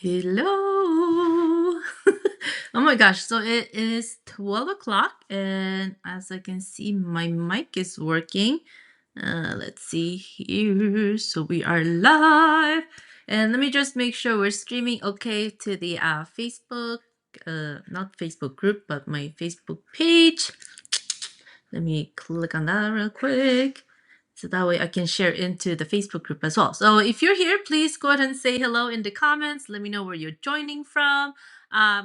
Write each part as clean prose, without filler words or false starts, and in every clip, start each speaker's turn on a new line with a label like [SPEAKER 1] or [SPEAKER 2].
[SPEAKER 1] Hello. Oh my gosh. So it is 12 o'clock, and as I can see, my mic is working. Let's see here. So we are live. And let me just make sure we're streaming okay to the Facebook, not Facebook group, but my Facebook page. Let me click on that real quick. So that way I can share into the Facebook group as well. So if you're here, please go ahead and say hello in the comments. Let me know where you're joining from.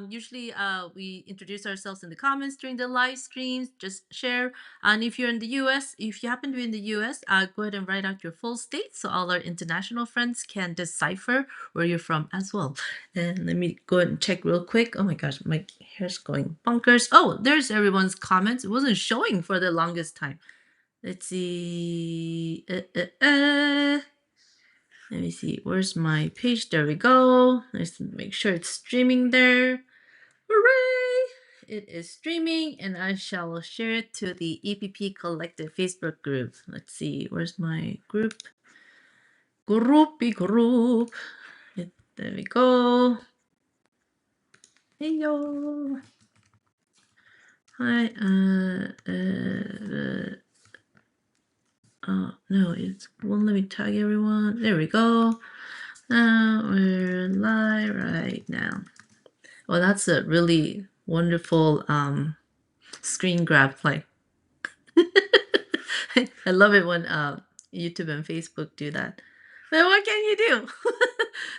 [SPEAKER 1] Usually we introduce ourselves in the comments during the live streams. Just share. And if you're in the US, if you happen to be in the US, go ahead and write out your full state so all our international friends can decipher where you're from as well. And let me go ahead and check real quick. Oh my gosh, my hair's going bonkers. Oh, there's everyone's comments. It wasn't showing for the longest time. Let's see. Let me see. Where's my page? There we go. Let's make sure it's streaming there. Hooray! It is streaming, and I shall share it to the EPP Collective Facebook group. Let's see. Where's my group? Group. There we go. Hey yo. Hi. Oh no, it won't let me tag everyone. There we go. Now we're live right now. Well, that's a really wonderful screen grab. Like, I love it when YouTube and Facebook do that. But what can you do?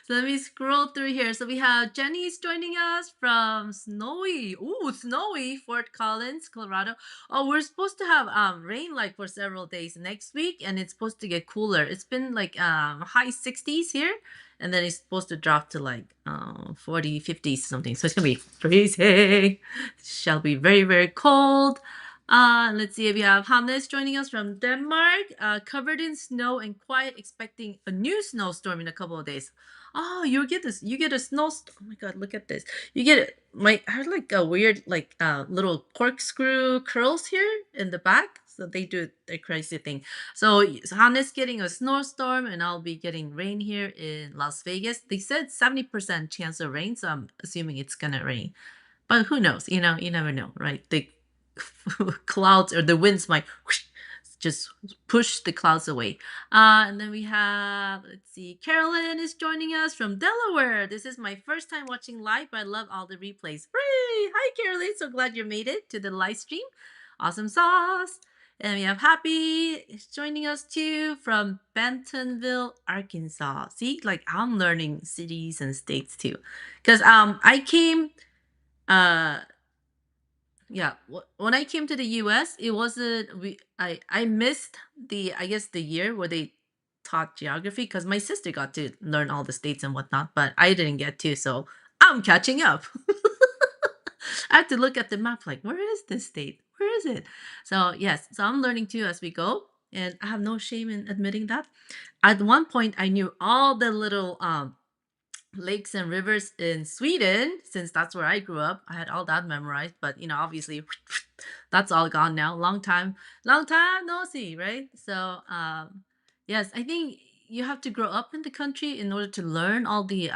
[SPEAKER 1] So let me scroll through here. So we have Jenny's joining us from snowy Fort Collins, Colorado. Oh, we're supposed to have rain like for several days next week, and it's supposed to get cooler. It's been like high 60s here, and then it's supposed to drop to like 40, 50s something. So it's gonna be freezing. Shall be very, very cold. Let's see if we have Hannes joining us from Denmark, covered in snow and quiet, expecting a new snowstorm in a couple of days. Oh, you get this. You get a snowstorm. Oh my God, look at this. You get my. I have like a weird like little corkscrew curls here in the back. So they do the crazy thing. So Hannes getting a snowstorm, and I'll be getting rain here in Las Vegas. They said 70% chance of rain, so I'm assuming it's gonna rain. But who knows? You never know, right? The clouds or the winds might whoosh, just push the clouds away. And then we have, let's see, Carolyn is joining us from Delaware. This is my first time watching live, but I love all the replays. Hooray! Hi, Carolyn. So glad you made it to the live stream. Awesome sauce. And we have Happy is joining us too from Bentonville, Arkansas. See, like I'm learning cities and states too. Because I came yeah, when I came to the US, it wasn't I missed the I guess the year where they taught geography because my sister got to learn all the states and whatnot, but I didn't get to, so I'm catching up. I have to look at the map like, where is this state? Where is it? So yes, so I'm learning too as we go, and I have no shame in admitting that. At one point, I knew all the little lakes and rivers in Sweden, since that's where I grew up. I had all that memorized, but obviously that's all gone now. Long time no see, right? So yes, I think you have to grow up in the country in order to learn all the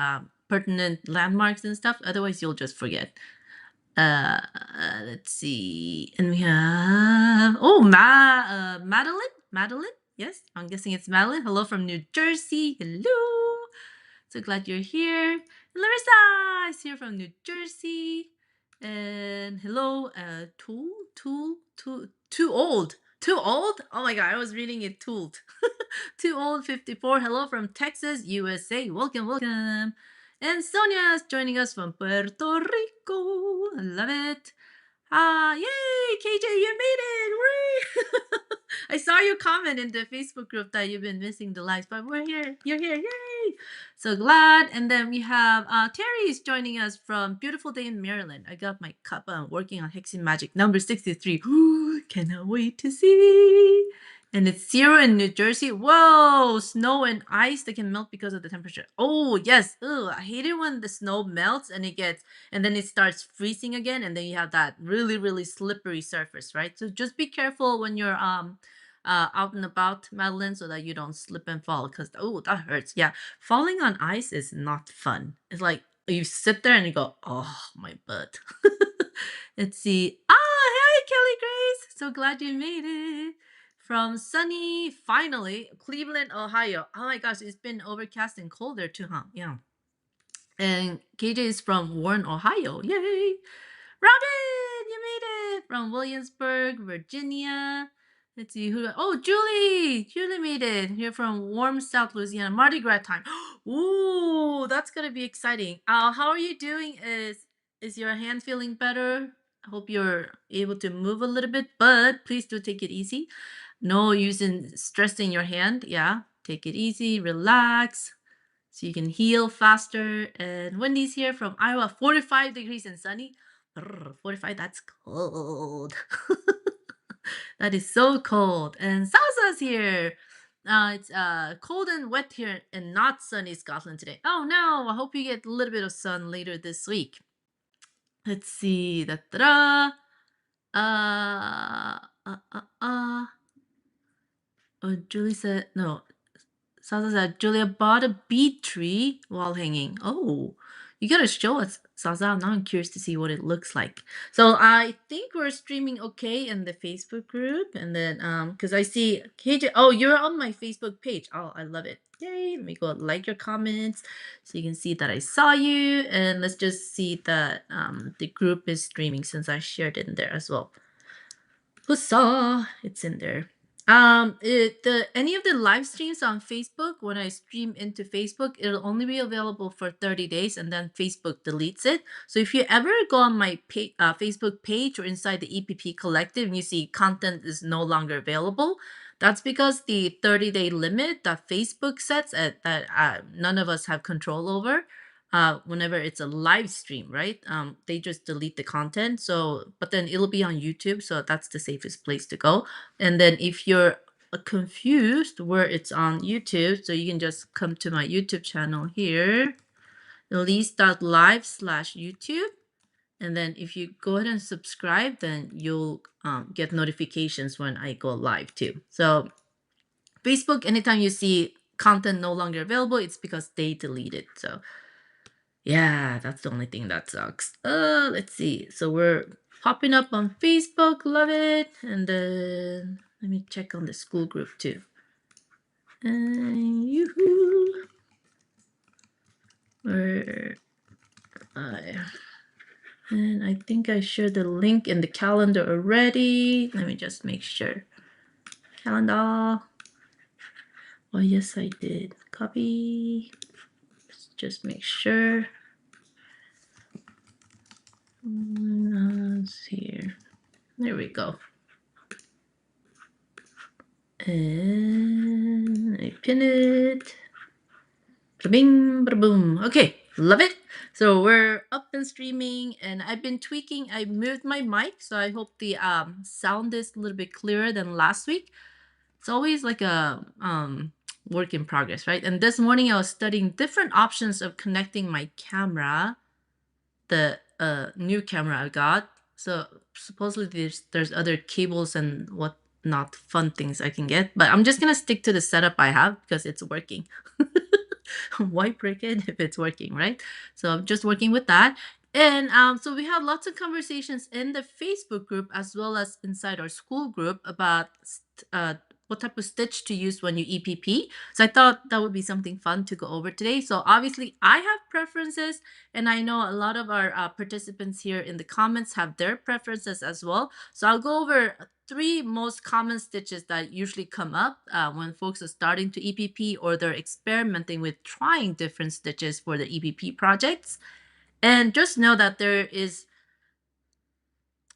[SPEAKER 1] pertinent landmarks and stuff. Otherwise, you'll just forget. Let's see, and we have Madeline. Yes, I'm guessing it's Madeline. Hello from New Jersey. Hello. So glad you're here. Larissa is here from New Jersey. And hello, too old. Too old? Oh my god, I was reading it tooled. Too old 54. Hello from Texas, USA. Welcome. And Sonia is joining us from Puerto Rico. I love it. Yay, KJ, you made it! Whee! I saw your comment in the Facebook group that you've been missing the lives, but we're here. You're here. Yay! So glad. And then we have Terry is joining us from beautiful day in Maryland. I got my cup. I'm working on Hexing Magic number 63. Cannot wait to see. And it's 0 in New Jersey. Whoa! Snow and ice that can melt because of the temperature. Oh, yes. Ugh, I hate it when the snow melts and then it starts freezing again, and then you have that really, really slippery surface, right? So just be careful when you're out and about, Madeline, so that you don't slip and fall, because that hurts. Yeah, falling on ice is not fun. It's like you sit there and you go, oh, my butt. Let's see. Hey, Kelly Grace. So glad you made it. From sunny, finally, Cleveland, Ohio. Oh my gosh, it's been overcast and cold there too, huh? Yeah. And KJ is from Warren, Ohio. Yay! Robin, you made it from Williamsburg, Virginia. Let's see who. Oh, Julie! Julie made it. You're from warm South Louisiana. Mardi Gras time. Ooh, that's gonna be exciting. How are you doing? Is your hand feeling better? I hope you're able to move a little bit, but please do take it easy. No using stressing your hand. Yeah, take it easy, relax, so you can heal faster. And Wendy's here from Iowa, 45 degrees and sunny. 45, that's cold. That is so cold. And Salsa's here. It's cold and wet here and not sunny Scotland today. Oh no, I hope you get a little bit of sun later this week. Let's see. Da, da, da. Uh, uh, uh, uh. Oh, Julie said, no, Salsa said, Julia bought a beet tree wall hanging. Oh, you gotta show us, Salsa. Now I'm curious to see what it looks like. So I think we're streaming okay in the Facebook group. And then, because I see KJ, oh, you're on my Facebook page. Oh, I love it. Yay. Let me go like your comments so you can see that I saw you. And let's just see that the group is streaming since I shared it in there as well. Huzzah! It's in there. Any of the live streams on Facebook, when I stream into Facebook, it'll only be available for 30 days and then Facebook deletes it. So if you ever go on my Facebook page or inside the EPP collective and you see content is no longer available, that's because the 30-day limit that Facebook sets that none of us have control over, whenever it's a live stream, right? They just delete the content. So, but then it'll be on YouTube, so that's the safest place to go. And then if you're confused where it's on YouTube, so you can just come to my YouTube channel here, elise.live/YouTube. And then if you go ahead and subscribe, then you'll get notifications when I go live too. So Facebook, anytime you see content no longer available, it's because they delete it. So yeah, that's the only thing that sucks. Let's see. So we're popping up on Facebook. Love it. And then let me check on the school group too. And yoo-hoo. Where and I think I shared the link in the calendar already. Let me just make sure. Calendar. Oh, yes, I did. Copy. Let's just make sure. Let's here. There we go. And I pin it. Bing, boom. Okay, love it. So we're up and streaming, and I've been tweaking. I moved my mic, so I hope the sound is a little bit clearer than last week. It's always like a work in progress, right? And this morning I was studying different options of connecting my camera, the new camera I got. So supposedly there's other cables and whatnot fun things I can get, but I'm just gonna stick to the setup I have because it's working. Why break it if it's working, right? So I'm just working with that. And so we had lots of conversations in the Facebook group as well as inside our school group about what type of stitch to use when you EPP. So I thought that would be something fun to go over today. So obviously I have preferences, and I know a lot of our participants here in the comments have their preferences as well. So I'll go over 3 most common stitches that usually come up when folks are starting to EPP or they're experimenting with trying different stitches for the EPP projects. And just know that there is,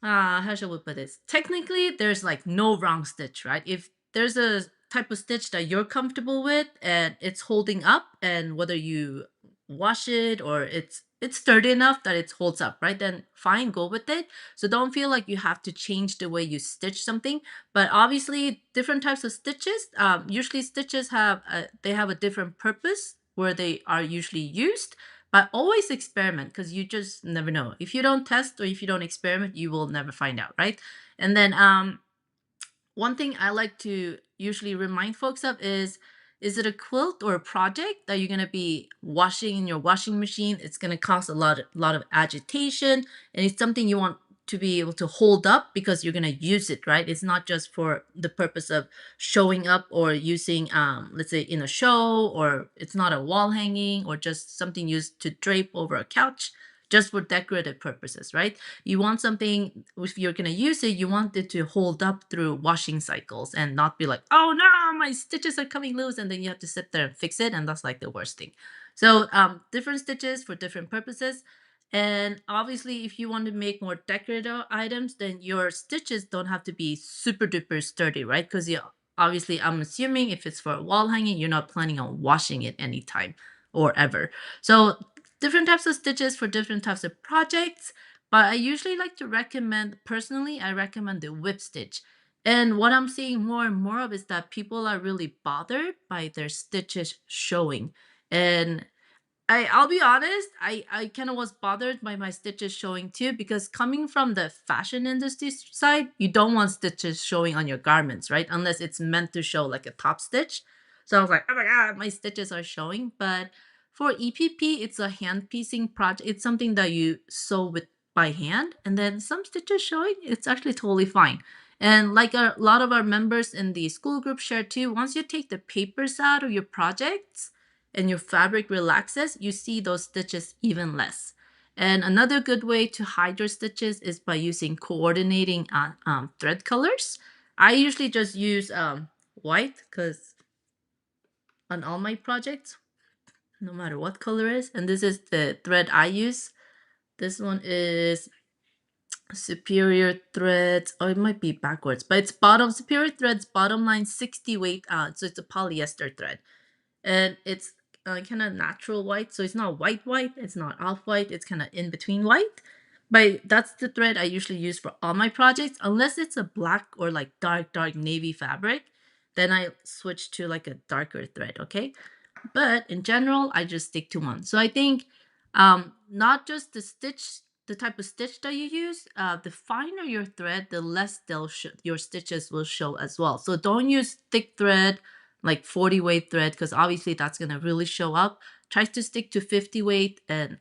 [SPEAKER 1] how shall we put this? Technically, there's like no wrong stitch, right? If there's a type of stitch that you're comfortable with and it's holding up, and whether you wash it or it's sturdy enough that it holds up, right? Then fine, go with it. So don't feel like you have to change the way you stitch something. But obviously, different types of stitches. Usually, stitches have they have a different purpose where they are usually used. But always experiment, because you just never know. If you don't test or if you don't experiment, you will never find out, right? And then one thing I like to usually remind folks of is Is it a quilt or a project that you're gonna be washing in your washing machine? It's gonna cause lot of agitation, and it's something you want to be able to hold up because you're gonna use it, right? It's not just for the purpose of showing up or using, let's say in a show, or it's not a wall hanging or just something used to drape over a couch, just for decorative purposes, right? You want something, if you're going to use it, you want it to hold up through washing cycles and not be like, oh no, my stitches are coming loose. And then you have to sit there and fix it. And that's like the worst thing. So different stitches for different purposes. And obviously, if you want to make more decorative items, then your stitches don't have to be super duper sturdy, right? Because you obviously, I'm assuming if it's for a wall hanging, you're not planning on washing it anytime or ever. So different types of stitches for different types of projects. But I usually like to recommend, personally, I recommend the whip stitch. And what I'm seeing more and more of is that people are really bothered by their stitches showing. And I'll be honest, I kind of was bothered by my stitches showing too, because coming from the fashion industry side, you don't want stitches showing on your garments, right? Unless it's meant to show like a top stitch. So I was like, oh my god, my stitches are showing. But for EPP, it's a hand piecing project. It's something that you sew with by hand, and then some stitches showing, it's actually totally fine. And like a lot of our members in the school group share too, once you take the papers out of your projects and your fabric relaxes, you see those stitches even less. And another good way to hide your stitches is by using coordinating thread colors. I usually just use white, because on all my projects, no matter what color is, and this is the thread I use. This one is Superior Threads. Oh, it might be backwards, but it's bottom Superior Threads bottom line 60 weight. So it's a polyester thread, and it's kind of natural white, so it's not white white, it's not off white, it's kind of in between white. But that's the thread I usually use for all my projects, unless it's a black or like dark navy fabric, then I switch to like a darker thread. Okay, but in general, I just stick to one. So I think not just the type of stitch that you use, the finer your thread, the less your stitches will show as well. So don't use thick thread, like 40 weight thread, because obviously that's going to really show up. Try to stick to 50 weight and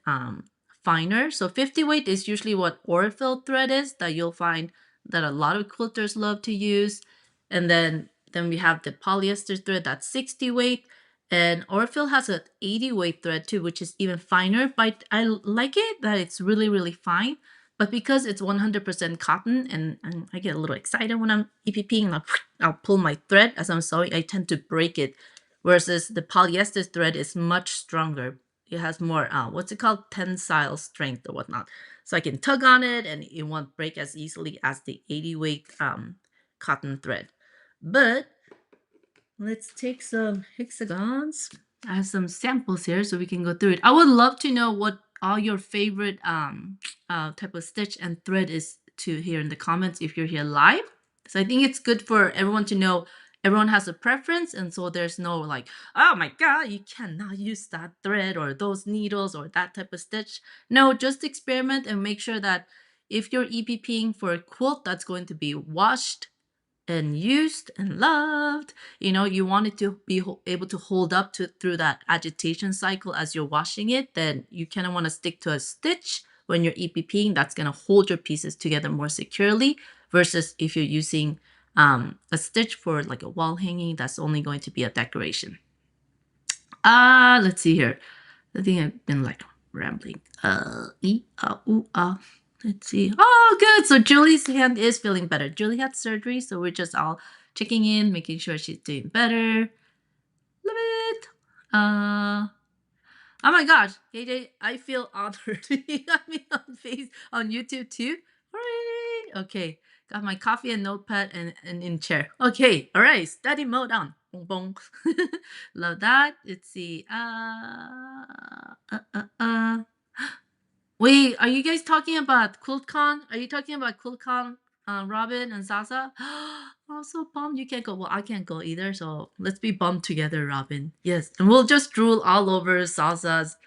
[SPEAKER 1] finer. So 50 weight is usually what Orifil thread is, that you'll find that a lot of quilters love to use. And then we have the polyester thread that's 60 weight. And Orifil has an 80 weight thread too, which is even finer. But I like it that it's really, really fine. But because it's 100% cotton, and I get a little excited when I'm EPPing, I'll pull my thread as I'm sewing, I tend to break it. Whereas the polyester thread is much stronger. It has more, what's it called? Tensile strength or whatnot. So I can tug on it and it won't break as easily as the 80 weight cotton thread. But let's take some hexagons. I have some samples here so we can go through it. I would love to know what all your favorite type of stitch and thread is to hear in the comments if you're here live. So I think it's good for everyone to know everyone has a preference, and so there's no like, oh my god, you cannot use that thread or those needles or that type of stitch. No, just experiment and make sure that if you're EPPing for a quilt that's going to be washed and used and loved, you want it to be able to hold up to through that agitation cycle as you're washing it, then you kind of want to stick to a stitch when you're EPPing that's going to hold your pieces together more securely, versus if you're using a stitch for like a wall hanging, that's only going to be a decoration. Let's see here. I think I've been like rambling. Let's see. Oh, good. So Julie's hand is feeling better. Julie had surgery, so we're just all checking in, making sure she's doing better. Love it. Oh my gosh, KJ, I feel honored. You got me on YouTube too. Hooray! Okay, got my coffee and notepad and in chair. Okay, all right, study mode on. Boom, boom. Love that. Let's see. Wait, are you guys talking about QuiltCon? Are you talking about QuiltCon, Robin and Sasa? I'm so bummed you can't go. Well, I can't go either, so let's be bummed together, Robin. Yes, and we'll just drool all over Sasa's.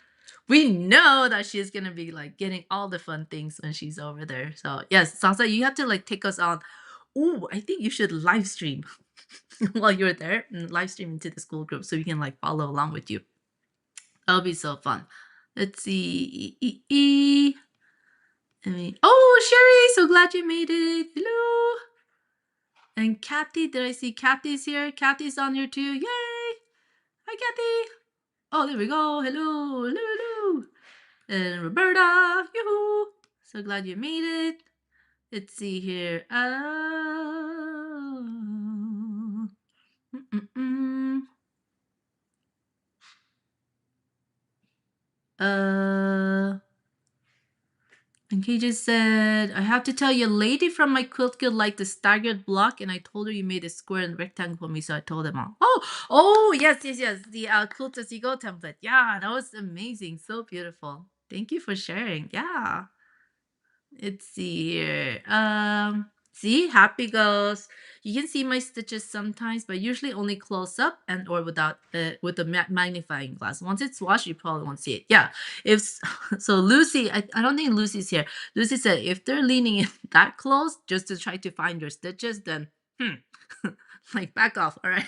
[SPEAKER 1] We know that she's gonna be like getting all the fun things when she's over there. So yes, Sasa, you have to like take us on. Ooh, I think you should live stream. while you're there and live stream into the school group so we can like follow along with you. That'll be so fun. Let's see. Oh, Sherry, so glad you made it. Hello. And Kathy, did I see Kathy's here? Kathy's on here too. Yay! Hi, Kathy. Oh, there we go. Hello, hello, hello. And Roberta, yoo-hoo. So glad you made it. Let's see here. Mm-mm-mm. And he just said, I have to tell you, a lady from my quilt guild liked the staggered block, and I told her you made a square and rectangle for me, so I told them all. Oh, yes, yes, yes. The quilt as you go template. Yeah, that was amazing. So beautiful. Thank you for sharing. Yeah. Let's see here. See, happy goes. You can see my stitches sometimes, but usually only close up and or without with the magnifying glass. Once it's washed, you probably won't see it. Yeah. If so, Lucy, I don't think Lucy's here. Lucy said if they're leaning in that close just to try to find your stitches, then like back off. All right,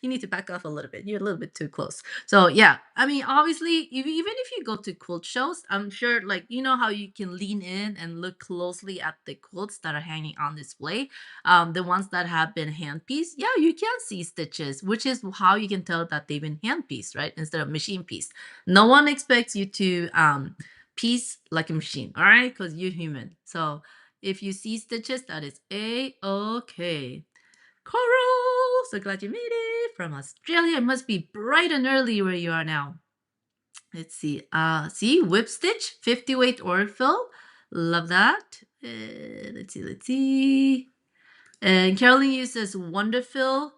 [SPEAKER 1] you need to back off a little bit. You're a little bit too close. So yeah, I mean, obviously, even if you go to quilt shows, I'm sure, like, you know how you can lean in and look closely at the quilts that are hanging on display, the ones that have been hand pieced. Yeah, you can see stitches, which is how you can tell that they've been hand pieced, right, instead of machine pieced. No one expects you to piece like a machine, all right, because you're human. So if you see stitches, that is a-okay. Coral, so glad you made it from Australia. It must be bright and early where you are now. Let's see. See, whip stitch, 50 weight Orifil. Love that. Let's see, let's see. And Carolyn uses Wonderfill,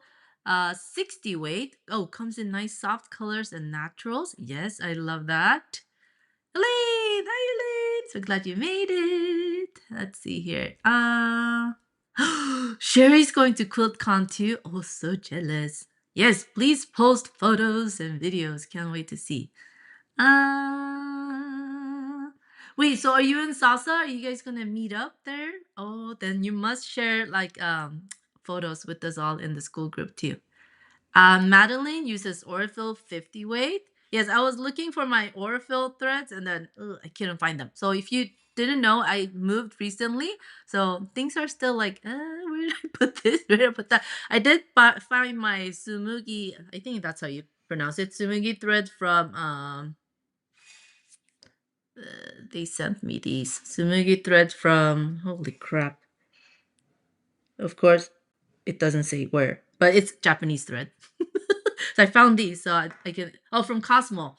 [SPEAKER 1] 60 weight. Oh, comes in nice soft colors and naturals. Yes, I love that. Elaine, hi Elaine. So glad you made it. Let's see here. Sherry's going to QuiltCon too. Oh, so jealous. Yes, please post photos and videos. Can't wait to see. Wait, so are you in Salsa? Are you guys gonna meet up there? Oh, then you must share like photos with us all in the school group too. Madeline uses Orifil 50 weight. Yes, I was looking for my Orifil threads and then I couldn't find them. So if you didn't know, I moved recently. So things are still like, where did I put this? Where did I put that? I did find my Sumugi, I think that's how you pronounce it, Sumugi thread from, they sent me these Sumugi threads from, holy crap. Of course, it doesn't say where, but it's Japanese thread. So I found these, so I can. Oh, from Cosmo,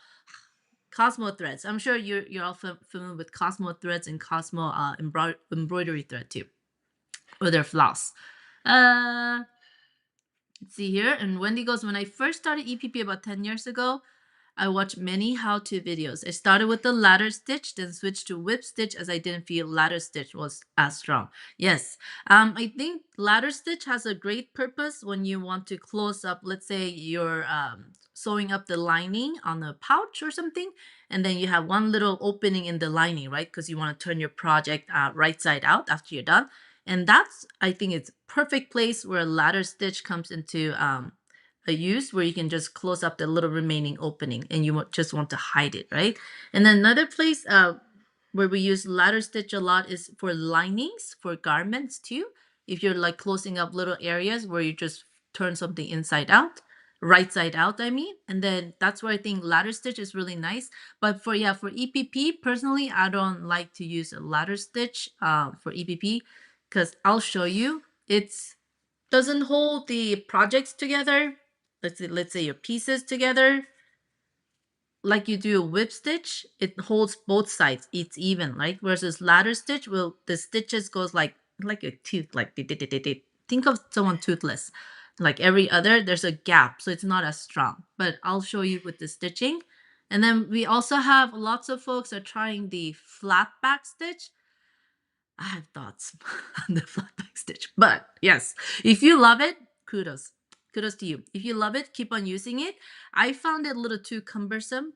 [SPEAKER 1] Cosmo threads. I'm sure you're all familiar with Cosmo threads and Cosmo embroidery thread too, or their floss. Let's see here. And Wendy goes, when I first started EPP about 10 years ago, I watched many how-to videos. I started with the ladder stitch, then switched to whip stitch as I didn't feel ladder stitch was as strong. Yes, I think ladder stitch has a great purpose when you want to close up, let's say you're sewing up the lining on a pouch or something, and then you have one little opening in the lining, right? Because you want to turn your project right side out after you're done. And that's, I think it's perfect place where ladder stitch comes into a use where you can just close up the little remaining opening and you just want to hide it, right? And then another place where we use ladder stitch a lot is for linings for garments too. If you're like closing up little areas where you just turn something inside out, right side out, I mean, and then that's where I think ladder stitch is really nice. But for for EPP personally, I don't like to use a ladder stitch for EPP because I'll show you it's doesn't hold the projects together. Let's say your pieces together like you do a whip stitch. It holds both sides, it's even, right? Versus ladder stitch, will the stitches goes like a tooth, like think of someone toothless, like every other there's a gap, so it's not as strong. But I'll show you with the stitching. And then we also have lots of folks are trying the flat back stitch. I have thoughts on the flat back stitch, but yes, if you love it, kudos. Kudos to you. If you love it, keep on using it. I found it a little too cumbersome.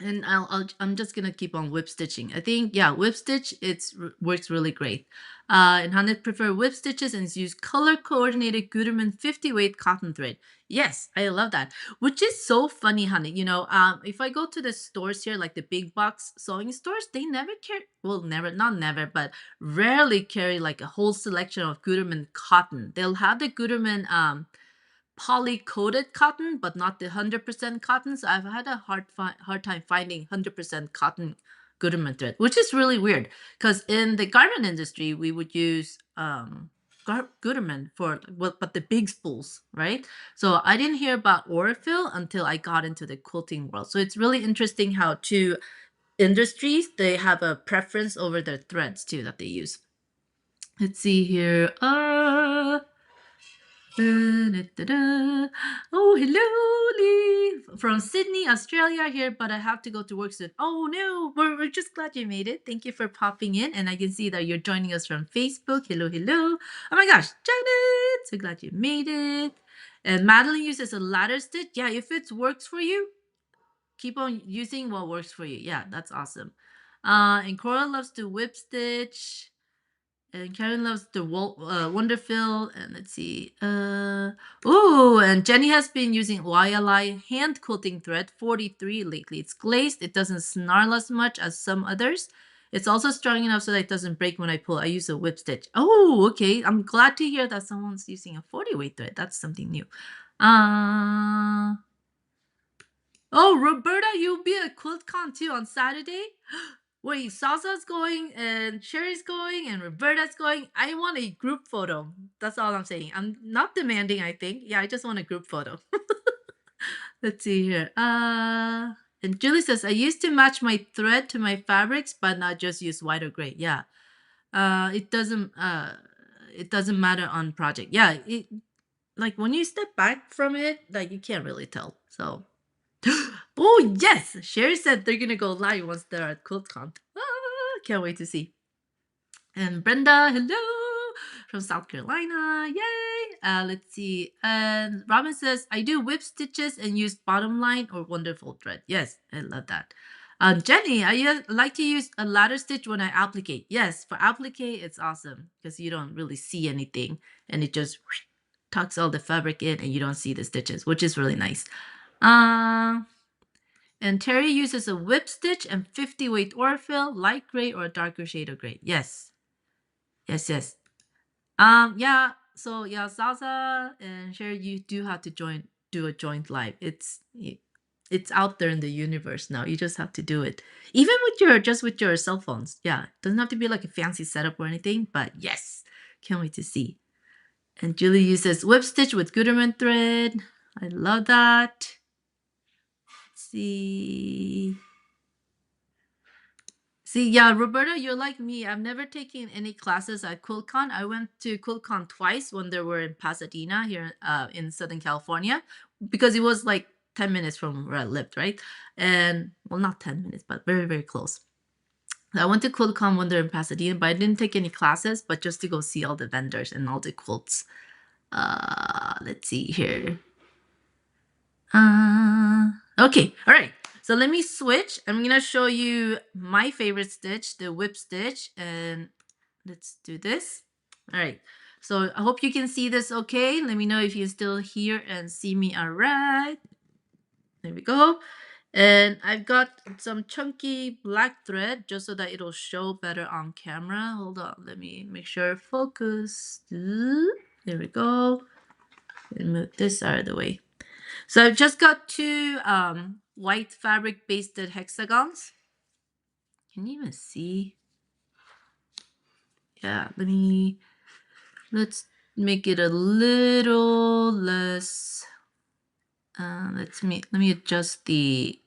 [SPEAKER 1] And I'm just gonna keep on whip stitching. I think, yeah, whip stitch, works really great. And Hannah prefer whip stitches and use color coordinated Gutermann 50 weight cotton thread. Yes, I love that. Which is so funny, honey. If I go to the stores here, like the big box sewing stores, they never carry, well, never, not never, but rarely carry like a whole selection of Gutermann cotton. They'll have the Gutermann poly coated cotton, but not the 100% cotton. So I've had a hard time finding 100% cotton Gutermann thread, which is really weird because in the garment industry we would use Gutermann for, well, but the big spools, right? So I didn't hear about Orifil until I got into the quilting world. So it's really interesting how two industries, they have a preference over their threads too that they use. Let's see here. Da-da-da-da. Oh, hello, Lee. From Sydney, Australia here, but I have to go to work soon. Oh, no, we're just glad you made it. Thank you for popping in. And I can see that you're joining us from Facebook. Hello, hello. Oh my gosh, Janet, so glad you made it. And Madeline uses a ladder stitch. Yeah, if it works for you, keep on using what works for you. Yeah, that's awesome. And Cora loves to whip stitch. And Karen loves the Wonderfill. And let's see. And Jenny has been using YLI hand quilting thread 43 lately. It's glazed. It doesn't snarl as much as some others. It's also strong enough so that it doesn't break when I pull. I use a whip stitch. Oh, okay. I'm glad to hear that someone's using a 40 weight thread. That's something new. Oh, Roberta, you'll be at QuiltCon too on Saturday? Wait, Salsa's going and Sherry's going and Roberta's going. I want a group photo. That's all I'm saying. I'm not demanding, I think. Yeah, I just want a group photo. Let's see here. And Julie says, I used to match my thread to my fabrics, but not just use white or gray. Yeah. It doesn't matter on project. Yeah, like when you step back from it, like you can't really tell. So oh yes, Sherry said they're gonna go live once they're at QuiltCon. Can't wait to see. And Brenda, hello from South Carolina, yay! Let's see. And Robin says I do whip stitches and use bottom line or wonderful thread. Yes, I love that. Jenny, I like to use a ladder stitch when I applicate. Yes, for applicate, it's awesome because you don't really see anything and it just tucks all the fabric in and you don't see the stitches, which is really nice. And Terry uses a whip stitch and 50 weight Orifil, light gray or a darker shade of gray. Yes. Yes. Yeah. So yeah, Zaza and Sherry, you do have to do a joint live. It's out there in the universe now. You just have to do it. Even with your cell phones. Yeah. Doesn't have to be like a fancy setup or anything, but yes. Can't wait to see. And Julie uses whip stitch with Gutermann thread. I love that. Let's see. See, yeah, Roberta, you're like me. I've never taken any classes at QuiltCon. I went to QuiltCon twice when they were in Pasadena here in Southern California because it was like 10 minutes from where I lived, right? And well, not 10 minutes, but very, very close. I went to QuiltCon when they're in Pasadena, but I didn't take any classes, but just to go see all the vendors and all the quilts. Let's see here. Okay, all right. So let me switch. I'm gonna show you my favorite stitch, the whip stitch, and let's do this. All right. So I hope you can see this okay. Let me know if you still hear and see me all right. There we go. And I've got some chunky black thread just so that it'll show better on camera. Hold on, let me make sure focus. There we go. Let me move this out of the way. So I've just got two white fabric basted hexagons. Can you even see? Yeah, let's make it a little less. Let me adjust the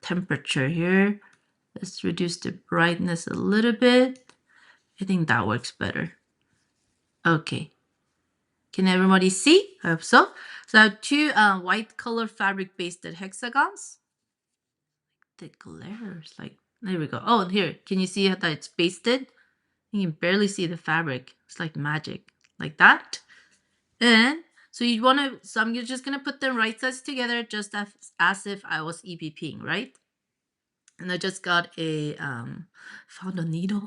[SPEAKER 1] temperature here. Let's reduce the brightness a little bit. I think that works better. Okay. Can everybody see? I hope so. So I have two white color fabric basted hexagons. The glares, like, there we go. Oh, here, can you see that it's basted? You can barely see the fabric. It's like magic, like that. And so you want to, so I'm just going to put them right sides together just as if I was EPPing, right? And I just got a found a needle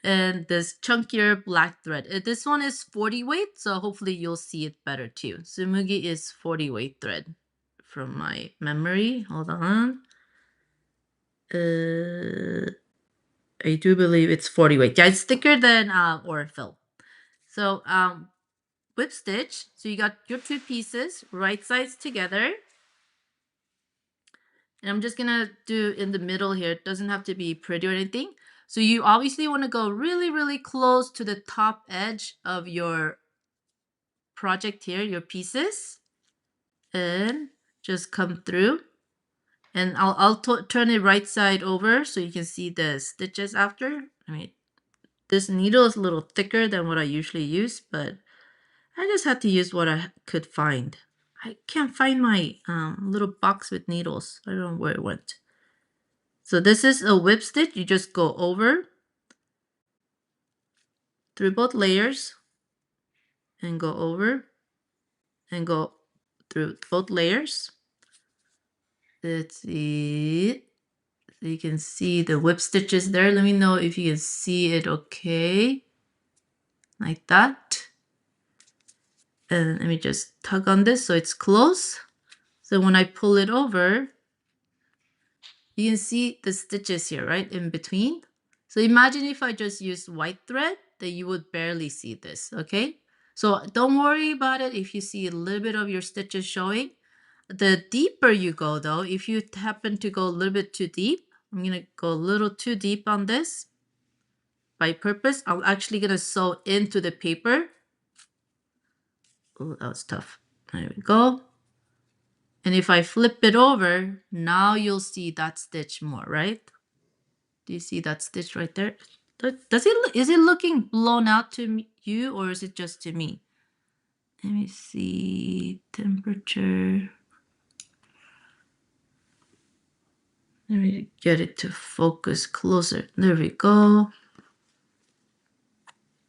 [SPEAKER 1] and this chunkier black thread. This one is 40 weight, so hopefully you'll see it better too. Sumugi is 40 weight thread from my memory. Hold on. I do believe it's 40 weight. Yeah, it's thicker than Orifil. So whip stitch. So you got your two pieces right sides together. And I'm just gonna do in the middle here. It doesn't have to be pretty or anything. So you obviously want to go really, really close to the top edge of your project here, your pieces. And just come through. And I'll turn it right side over so you can see the stitches after. I mean, this needle is a little thicker than what I usually use, but I just had to use what I could find. I can't find my little box with needles. I don't know where it went. So this is a whip stitch. You just go over through both layers and go over and go through both layers. Let's see. So you can see the whip stitches there. Let me know if you can see it okay. Like that. And let me just tug on this so it's close. So when I pull it over, you can see the stitches here, right, in between. So imagine if I just used white thread, then you would barely see this, okay? So don't worry about it if you see a little bit of your stitches showing. The deeper you go though, if you happen to go a little bit too deep, I'm gonna go a little too deep on this by purpose. I'm actually gonna sew into the paper. Oh, that was tough. There we go. And if I flip it over, now you'll see that stitch more, right? Do you see that stitch right there? Is it looking blown out to you or is it just to me? Let me see, temperature. Let me get it to focus closer. There we go.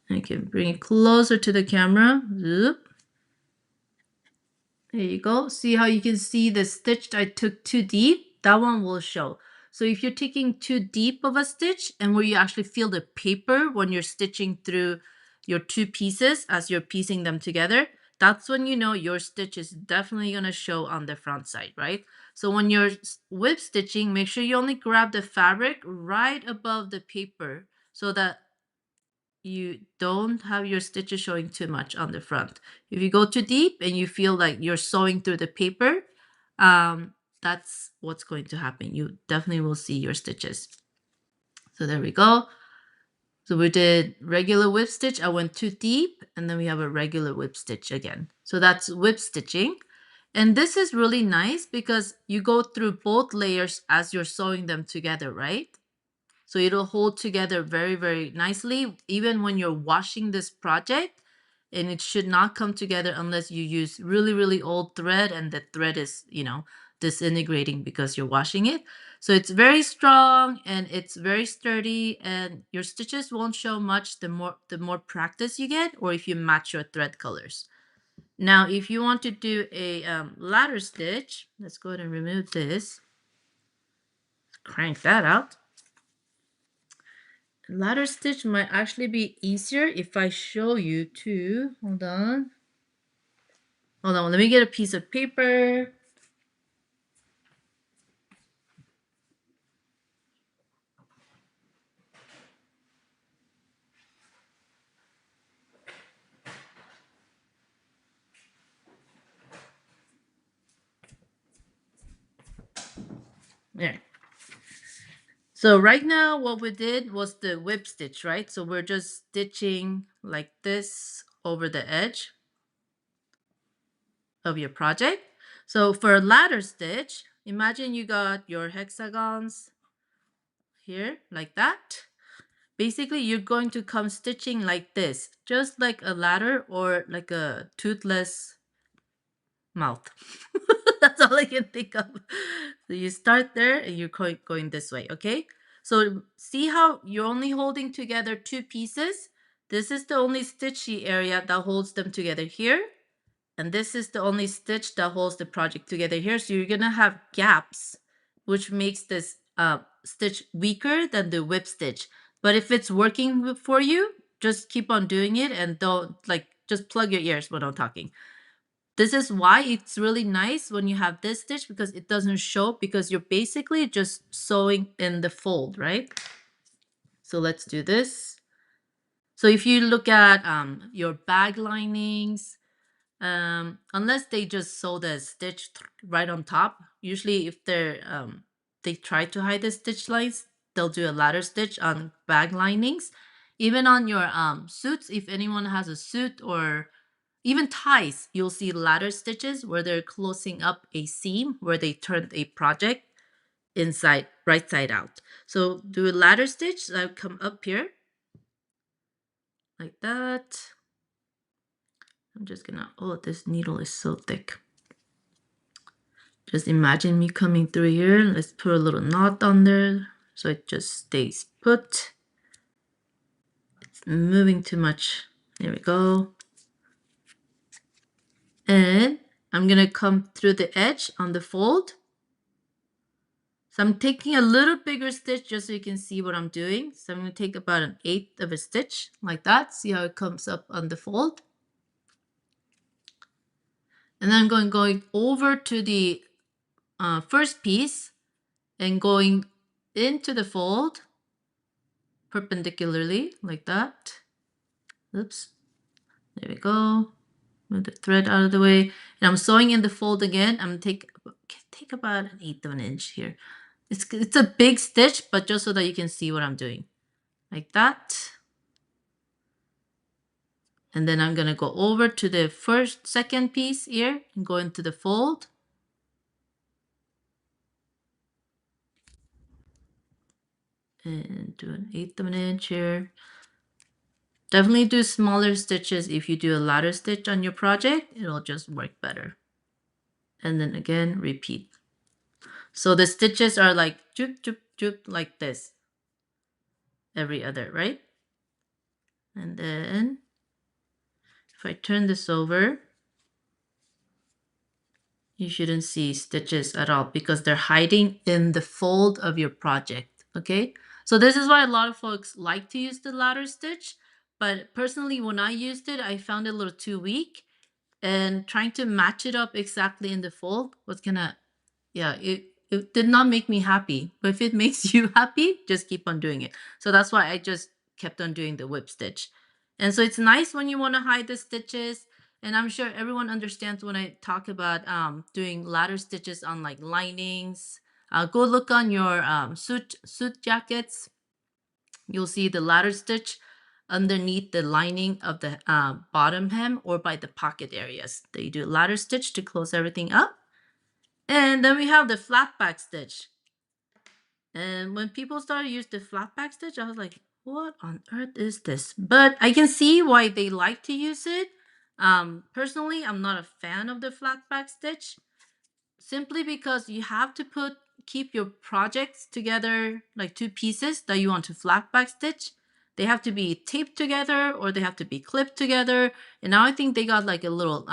[SPEAKER 1] I can bring it closer to the camera. Zoop. There you go. See how you can see the stitch I took too deep? That one will show. So if you're taking too deep of a stitch and where you actually feel the paper when you're stitching through your two pieces as you're piecing them together, that's when you know your stitch is definitely going to show on the front side, right? So when you're whip stitching, make sure you only grab the fabric right above the paper so that you don't have your stitches showing too much on the front. If you go too deep and you feel like you're sewing through the paper, that's what's going to happen. You definitely will see your stitches. So there we go. So we did regular whip stitch. I went too deep, and then we have a regular whip stitch again. So that's whip stitching. And this is really nice because you go through both layers as you're sewing them together, right? So it'll hold together very, very nicely, even when you're washing this project. And it should not come together unless you use really, really old thread and the thread is, disintegrating because you're washing it. So it's very strong and it's very sturdy and your stitches won't show much the more practice you get or if you match your thread colors. Now, if you want to do a ladder stitch, let's go ahead and remove this. Crank that out. Ladder stitch might actually be easier if I show you too. Hold on. Let me get a piece of paper. There. So right now what we did was the whip stitch, right? So we're just stitching like this over the edge of your project. So for a ladder stitch, imagine you got your hexagons here like that. Basically, you're going to come stitching like this, just like a ladder or like a toothless mouth. That's all I can think of. So you start there and you're going this way, okay? So see how you're only holding together two pieces? This is the only stitchy area that holds them together here. And this is the only stitch that holds the project together here. So you're going to have gaps which makes this stitch weaker than the whip stitch. But if it's working for you, just keep on doing it and don't just plug your ears when I'm talking. This is why it's really nice when you have this stitch, because it doesn't show, because you're basically just sewing in the fold, right? So let's do this. So if you look at your bag linings, unless they just sew the stitch right on top, usually if they try to hide the stitch lines, they'll do a ladder stitch on bag linings. Even on your suits, if anyone has a suit or even ties, you'll see ladder stitches where they're closing up a seam where they turned a project inside, right side out. So do a ladder stitch. I'll come up here like that. I'm just gonna, oh, this needle is so thick. Just imagine me coming through here. Let's put a little knot on there so it just stays put. It's moving too much. There we go. And I'm gonna come through the edge on the fold. So I'm taking a little bigger stitch just so you can see what I'm doing. So I'm gonna take about 1/8 of a stitch like that. See how it comes up on the fold. And then I'm going over to the first piece and going into the fold perpendicularly like that. Oops. There we go. Move the thread out of the way. And I'm sewing in the fold again. I'm gonna take about 1/8 of an inch here. It's a big stitch, but just so that you can see what I'm doing. Like that. And then I'm gonna go over to the second piece here and go into the fold. And do 1/8 of an inch here. Definitely do smaller stitches if you do a ladder stitch on your project. It'll just work better. And then again, repeat. So the stitches are like joop, joop, joop, like this. Every other, right? And then if I turn this over, you shouldn't see stitches at all because they're hiding in the fold of your project, okay? So this is why a lot of folks like to use the ladder stitch, but personally when I used it, I found it a little too weak, and trying to match it up exactly in the fold was gonna, yeah, it did not make me happy. But if it makes you happy, just keep on doing it. So that's why I just kept on doing the whip stitch. And so it's nice when you want to hide the stitches. And I'm sure everyone understands when I talk about doing ladder stitches on like linings. Go look on your suit jackets. You'll see the ladder stitch underneath the lining of the bottom hem or by the pocket areas. They do ladder stitch to close everything up. And then we have the flat back stitch. And when people started use the flat back stitch, I was like, what on earth is this? But I can see why they like to use it. Personally, I'm not a fan of the flat back stitch, simply because you have to keep your projects together, like two pieces that you want to flat back stitch. They have to be taped together or they have to be clipped together. And now I think they got like a little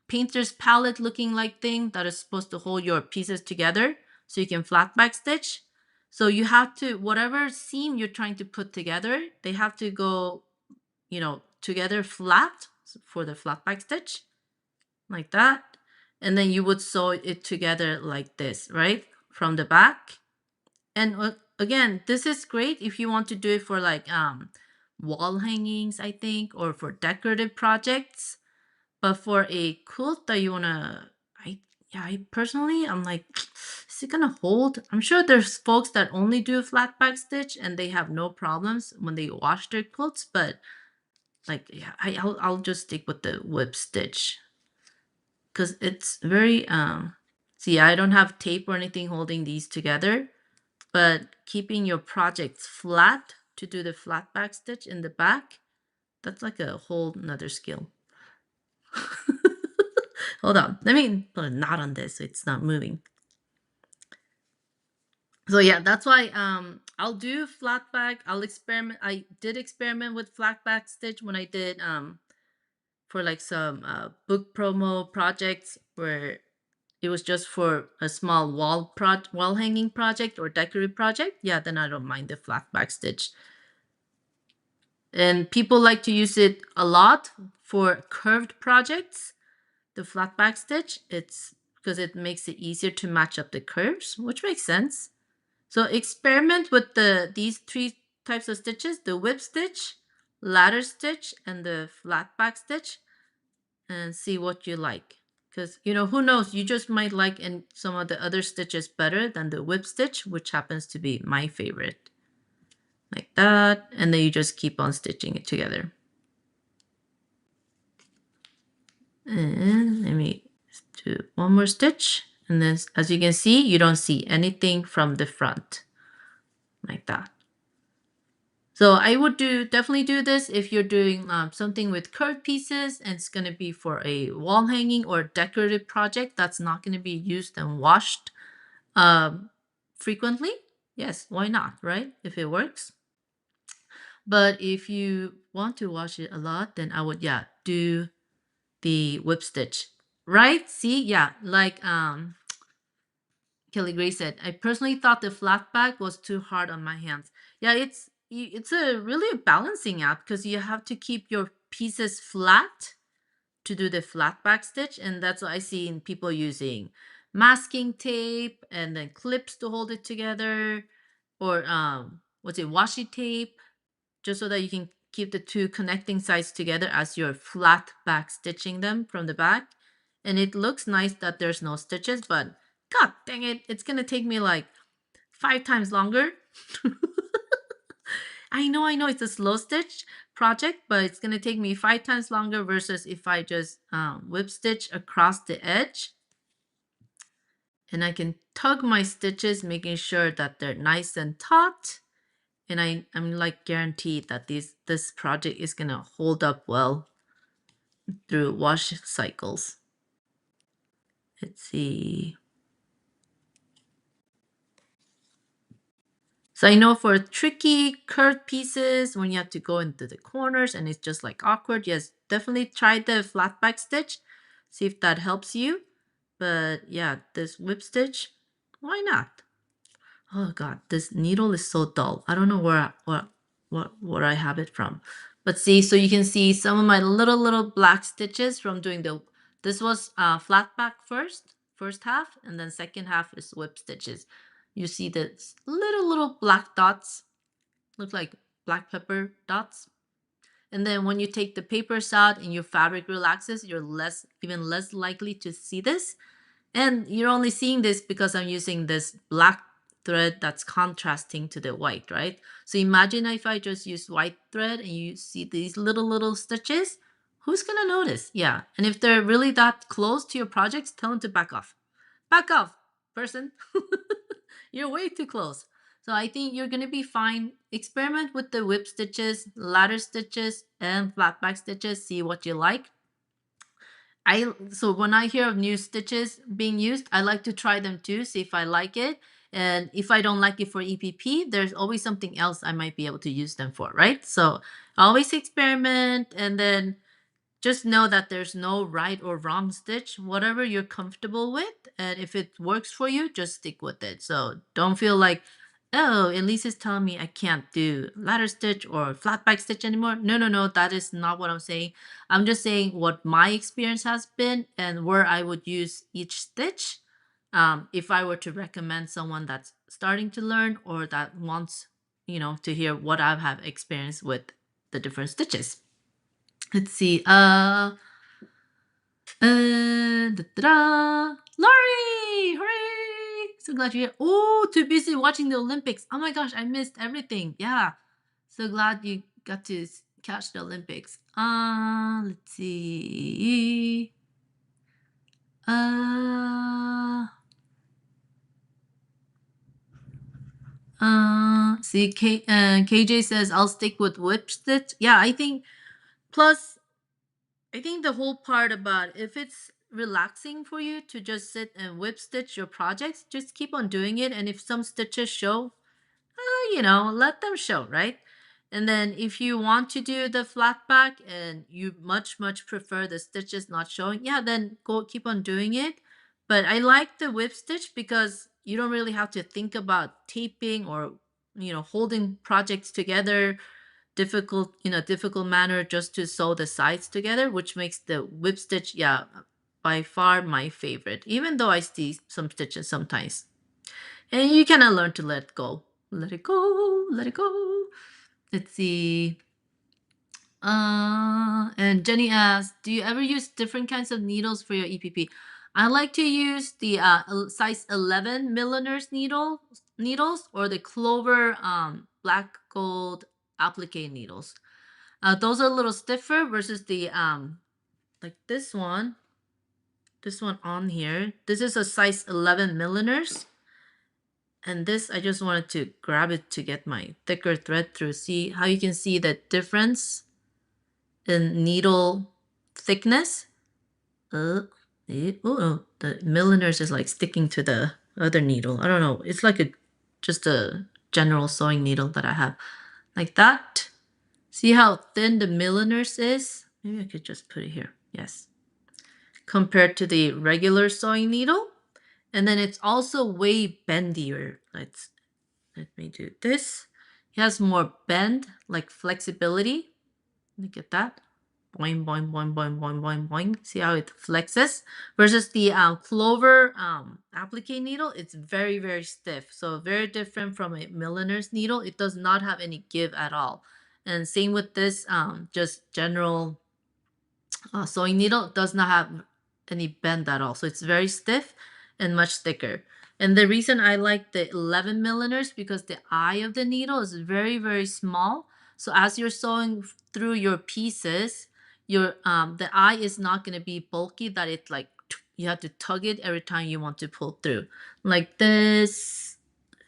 [SPEAKER 1] painter's palette looking like thing that is supposed to hold your pieces together so you can flat back stitch. So you have to, whatever seam you're trying to put together, they have to go, together flat for the flat back stitch like that. And then you would sew it together like this, right? From the back. And again, this is great if you want to do it for like wall hangings, I think, or for decorative projects. But for a quilt that you wanna, I personally, I'm like, is it gonna hold? I'm sure there's folks that only do a flat back stitch and they have no problems when they wash their quilts. But like, yeah, I'll just stick with the whip stitch because it's very see, I don't have tape or anything holding these together, but keeping your projects flat to do the flat back stitch in the back, that's like a whole nother skill. Hold on, let me put a knot on this so it's not moving. So yeah, that's why I'll do flat back. I'll experiment. I did experiment with flat back stitch when I did for like some book promo projects where it was just for a small wall hanging project or decorative project, yeah, then I don't mind the flat back stitch. And people like to use it a lot for curved projects. The flat back stitch, it's because it makes it easier to match up the curves, which makes sense. So experiment with these three types of stitches: the whip stitch, ladder stitch, and the flat back stitch, and see what you like. Because, who knows, you just might like some of the other stitches better than the whip stitch, which happens to be my favorite. Like that, and then you just keep on stitching it together. And let me do one more stitch. And then, as you can see, you don't see anything from the front. Like that. So I would definitely do this if you're doing something with curved pieces and it's going to be for a wall hanging or decorative project that's not going to be used and washed frequently. Yes, why not, right? If it works. But if you want to wash it a lot, then I would, yeah, do the whip stitch. Right? See? Yeah, like Kelly Gray said, I personally thought the flat back was too hard on my hands. Yeah, it's a really a balancing act because you have to keep your pieces flat to do the flat back stitch, and that's what I see in people using masking tape and then clips to hold it together, or washi tape, just so that you can keep the two connecting sides together as you're flat back stitching them from the back. And it looks nice that there's no stitches, but god dang it, it's gonna take me like 5 times longer. I know it's a slow stitch project, but it's gonna take me 5 times longer versus if I just whip stitch across the edge. And I can tug my stitches, making sure that they're nice and taut. And I'm like guaranteed that this project is gonna hold up well through wash cycles. Let's see. So I know for tricky curved pieces, when you have to go into the corners and it's just like awkward, yes, definitely try the flat back stitch. See if that helps you. But yeah, this whip stitch, why not? Oh god, this needle is so dull. I don't know where I have it from. But see, so you can see some of my little black stitches from doing this was flat back first half, and then second half is whip stitches. You see the little black dots, look like black pepper dots. And then when you take the papers out and your fabric relaxes, you're even less likely to see this. And you're only seeing this because I'm using this black thread that's contrasting to the white, right? So imagine if I just use white thread and you see these little stitches, who's gonna notice? Yeah, and if they're really that close to your projects, tell them to back off. Back off, person. You're way too close. So I think you're gonna be fine. Experiment with the whip stitches, ladder stitches, and flat back stitches. See what you like. So when I hear of new stitches being used, I like to try them too, see if I like it. And if I don't like it for EPP, there's always something else I might be able to use them for, right? So always experiment, and then just know that there's no right or wrong stitch, whatever you're comfortable with. And if it works for you, just stick with it. So don't feel like, oh, Elise is telling me I can't do ladder stitch or flat back stitch anymore. No, that is not what I'm saying. I'm just saying what my experience has been and where I would use each stitch if I were to recommend someone that's starting to learn or that wants, to hear what I have experienced with the different stitches. Let's see. Lori! Hooray! So glad you're here. Oh, too busy watching the Olympics. Oh my gosh, I missed everything. Yeah. So glad you got to catch the Olympics. Let's see. See, KJ says I'll stick with whip stitch. Yeah, I think. Plus, I think the whole part about if it's relaxing for you to just sit and whip stitch your projects, just keep on doing it. And if some stitches show, let them show, right? And then if you want to do the flat back and you much prefer the stitches not showing, yeah, then go keep on doing it. But I like the whip stitch because you don't really have to think about taping or holding projects together difficult in a difficult manner just to sew the sides together, which makes the whip stitch, yeah, by far my favorite, even though I see some stitches sometimes. And you cannot learn to let go. Let it go, let it go. Let's see. And Jenny asks, do you ever use different kinds of needles for your EPP? I like to use the size 11 millimeters needles or the Clover black gold applique needles. Those are a little stiffer versus the like this one on here. This is a size 11 millimeters. And this, I just wanted to grab it to get my thicker thread through. See how you can see the difference in needle thickness? Oh, the millimeters is like sticking to the other needle. I don't know. It's like just a general sewing needle that I have. Like that. See how thin the millimeters is? Maybe I could just put it here. Yes. Compared to the regular sewing needle. And then it's also way bendier. Let me do this. It has more bend, like flexibility. Look at that. Boing, boing, boing, boing, boing, boing, boing. See how it flexes? Versus the Clover applique needle, it's very, very stiff. So very different from a milliner's needle. It does not have any give at all. And same with this just general sewing needle. It does not have any bend at all. So it's very stiff and much thicker. And the reason I like the 11 millimeters because the eye of the needle is very, very small. So as you're sewing through your pieces, your the eye is not going to be bulky that it like you have to tug it every time you want to pull through. Like this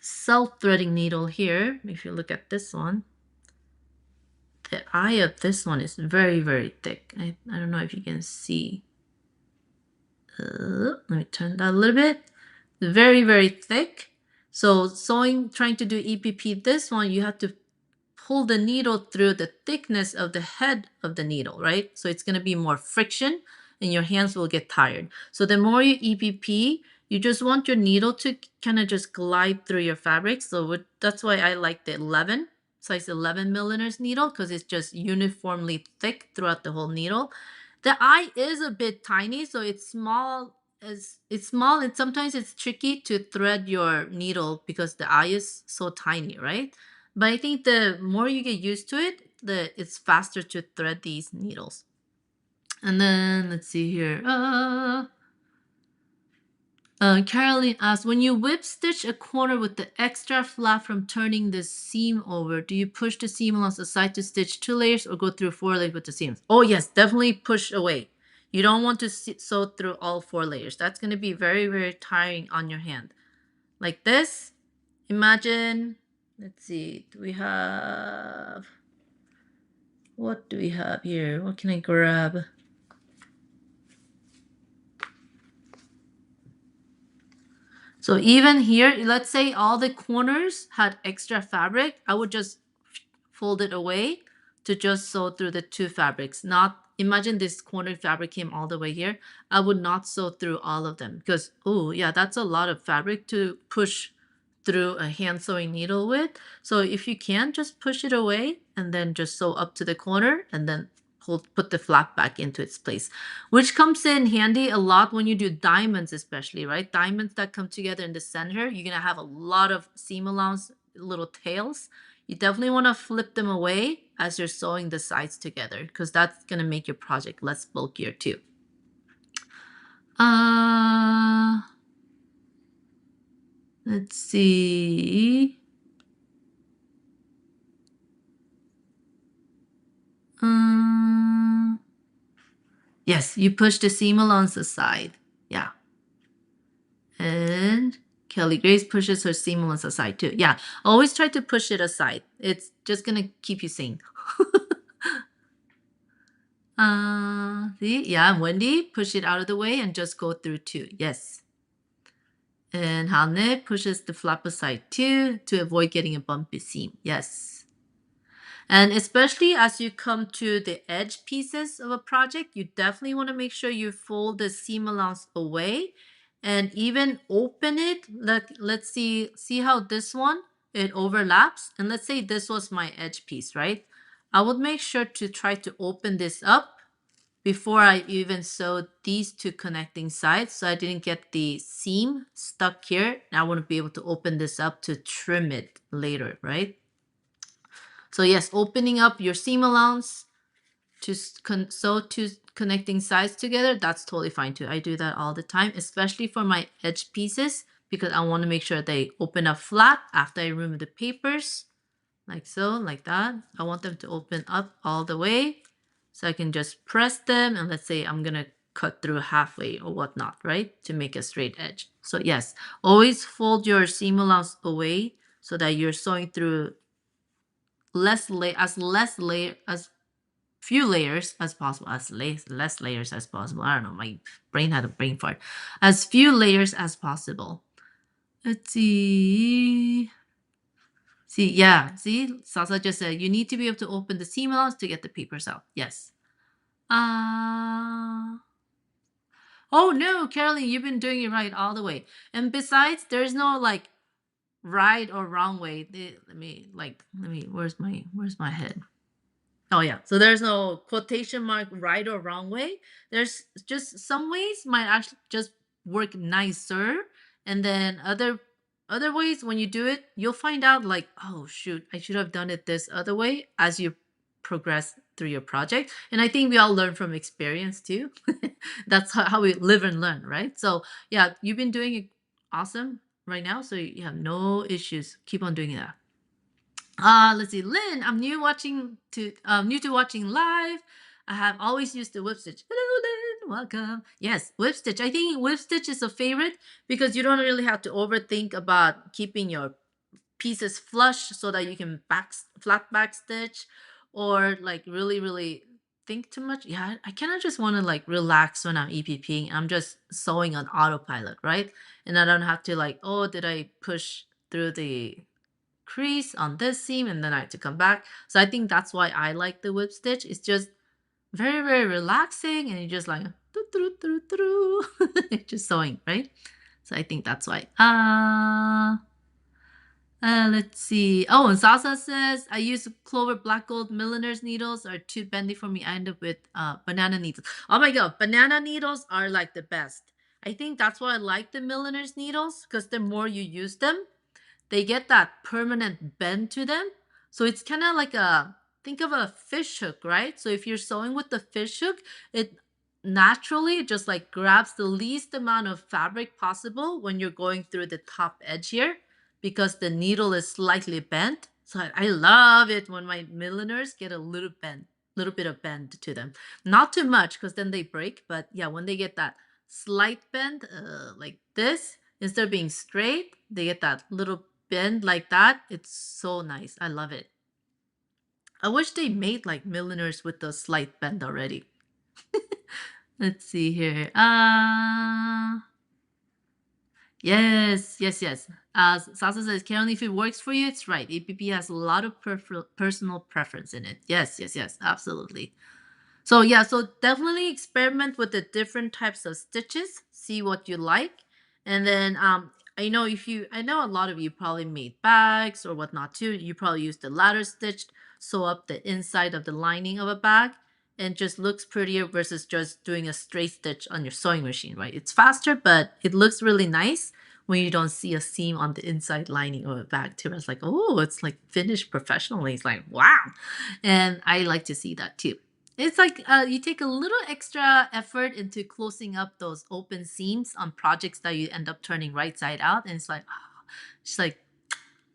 [SPEAKER 1] self-threading needle here, if you look at this one, the eye of this one is very, very thick. I don't know if you can see. Let me turn that a little bit. Very, very thick. So trying to do EPP, this one, you have to pull the needle through the thickness of the head of the needle, right? So it's going to be more friction and your hands will get tired. So the more you EPP, you just want your needle to kind of just glide through your fabric. So that's why I like the 11, size 11 millimeters needle because it's just uniformly thick throughout the whole needle. The eye is a bit tiny, so it's small. It's small and sometimes it's tricky to thread your needle because the eye is so tiny, right? But I think the more you get used to it, it's faster to thread these needles. And then let's see here. Caroline asks, when you whip stitch a corner with the extra flap from turning the seam over, do you push the seam along the side to stitch 2 layers or go through 4 layers with the seams? Oh yes, definitely push away. You don't want to sew through all 4 layers. That's going to be very, very tiring on your hand. Like this, imagine, let's see, what do we have here? What can I grab? So even here, let's say all the corners had extra fabric, I would just fold it away to just sew through the 2 fabrics. Not imagine this corner fabric came all the way here. I would not sew through all of them because, oh yeah, that's a lot of fabric to push through a hand sewing needle with. So if you can, just push it away and then just sew up to the corner and then put the flap back into its place, which comes in handy a lot when you do diamonds, especially, right? Diamonds that come together in the center, you're gonna have a lot of seam allowance, little tails. You definitely want to flip them away as you're sewing the sides together because that's gonna make your project less bulkier too. Let's see. Yes, you push the seam along the side. Yeah. And Kelly Grace pushes her seam along the side too. Yeah, always try to push it aside. It's just going to keep you sane. See? Yeah, Wendy, push it out of the way and just go through too. Yes. And Hanne pushes the flap aside too to avoid getting a bumpy seam. Yes. And especially as you come to the edge pieces of a project, you definitely want to make sure you fold the seam allowance away and even open it. Let's see how this one, it overlaps. And let's say this was my edge piece, right? I would make sure to try to open this up before I even sewed these two connecting sides, so I didn't get the seam stuck here. And I want to be able to open this up to trim it later, right? So yes, opening up your seam allowance to sew two connecting sides together, that's totally fine too. I do that all the time, especially for my edge pieces, because I want to make sure they open up flat after I remove the papers, like so, like that. I want them to open up all the way, so I can just press them, and let's say I'm gonna cut through halfway or whatnot, right, to make a straight edge. So yes, always fold your seam allowance away so that you're sewing through less layer as few layers as possible, less layers as possible. I don't know, my brain had a brain fart. As few layers as possible. Let's see. See, yeah, see, Sasa just said you need to be able to open the seam allowance to get the papers out. Yes. Oh no, Caroline, you've been doing it right all the way. And besides, there's no like right or wrong way. Where's my head? Oh yeah. So there's no quotation mark right or wrong way. There's just some ways might actually just work nicer, and then other ways when you do it, you'll find out like, oh shoot, I should have done it this other way as you progress through your project. And I think we all learn from experience too. That's how we live and learn, right? So yeah, you've been doing it awesome right now, so you have no issues. Keep on doing that. Let's see, Lynn. I'm new to watching live. I have always used the whip stitch. Hello, Lynn. Welcome. Yes, whip stitch. I think whip stitch is a favorite because you don't really have to overthink about keeping your pieces flush so that you can flat back stitch, or like really think too much. Yeah, I kind of just want to like relax when I'm EPPing. I'm just sewing on autopilot, right? And I don't have to like, oh, did I push through the crease on this seam and then I had to come back. So I think that's why I like the whip stitch. It's just very relaxing, and you just like just sewing, right? So I think that's why. Let's see. Oh, and Sasa says I use Clover Black Gold Milliner's needles are too bendy for me. I end up with banana needles. Oh my god, banana needles are like the best. I think that's why I like the Milliner's needles, because the more you use them, they get that permanent bend to them. So it's kind of like think of a fish hook, right? So if you're sewing with the fish hook, it naturally just like grabs the least amount of fabric possible when you're going through the top edge here, because the needle is slightly bent. So I love it when my milliners get a little bit of bend to them. Not too much, because then they break. But yeah, when they get that slight bend, like this, instead of being straight, they get that little bend like that. It's so nice. I love it. I wish they made like milliners with the slight bend already. Let's see here. Yes. Sasa says, Carolyn, if it works for you, it's right. APP has a lot of personal preference in it. Yes, absolutely. So yeah, so definitely experiment with the different types of stitches. See what you like, and then I know a lot of you probably made bags or whatnot too. You probably use the ladder stitch, sew up the inside of the lining of a bag, and just looks prettier versus just doing a straight stitch on your sewing machine, right? It's faster, but it looks really nice when you don't see a seam on the inside lining of a bag too. It's like, oh, it's like finished professionally. It's like, wow. And I like to see that too. It's like you take a little extra effort into closing up those open seams on projects that you end up turning right side out, and it's like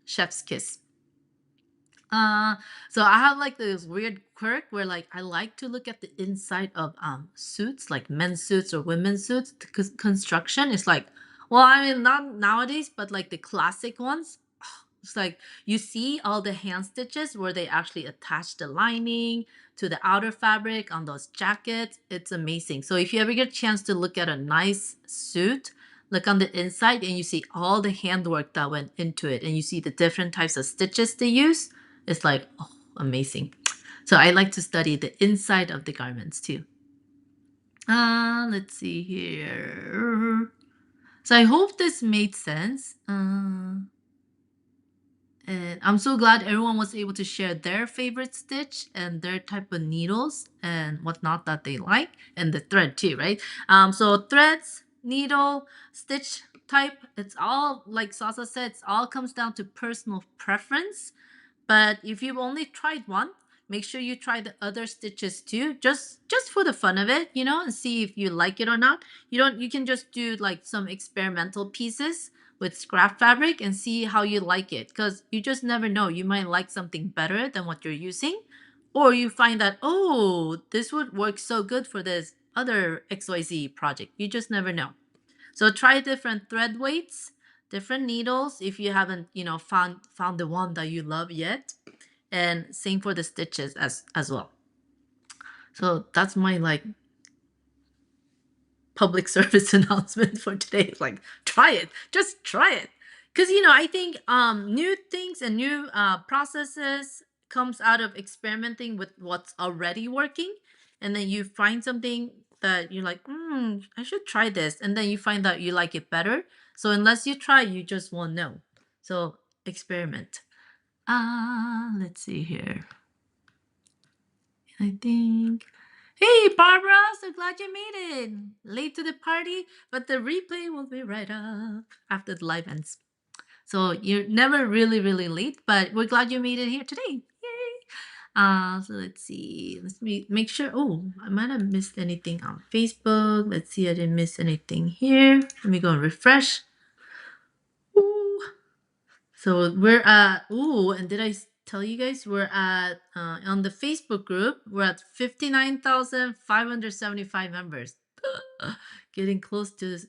[SPEAKER 1] chef's kiss. So I have like this weird quirk where like I like to look at the inside of suits, like men's suits or women's suits. Because construction is like, well, I mean not nowadays, but like the classic ones. It's like you see all the hand stitches where they actually attach the lining to the outer fabric on those jackets. It's amazing. So if you ever get a chance to look at a nice suit, look on the inside and you see all the handwork that went into it, and you see the different types of stitches they use. It's like, oh, amazing. So I like to study the inside of the garments too. Let's see here. So I hope this made sense. And I'm so glad everyone was able to share their favorite stitch and their type of needles and whatnot that they like, and the thread too, right? So threads, needle, stitch type, it's all like Sasa said, it all comes down to personal preference. But if you've only tried one, make sure you try the other stitches too, just for the fun of it, and see if you like it or not. You can just do like some experimental pieces with scrap fabric and see how you like it, because you just never know. You might like something better than what you're using, or you find that, oh, this would work so good for this other XYZ project. You just never know. So try different thread weights, different needles if you haven't, found the one that you love yet. And same for the stitches as well. So that's my like public service announcement for today. Like, try it. Just try it. Because I think new things and new processes comes out of experimenting with what's already working, and then you find something that you're like, I should try this, and then you find out you like it better. So unless you try, you just won't know. So experiment. Let's see here. I think. Hey, Barbara, so glad you made it. Late to the party, but the replay will be right up after the live ends. So you're never really, really late, but we're glad you made it here today. Yay! So let's see. Let's make sure. Oh, I might have missed anything on Facebook. Let's see. I didn't miss anything here. Let me go and refresh. Ooh. So we're at, and did I tell you guys we're at, on the Facebook group, we're at 59,575 members. Getting close to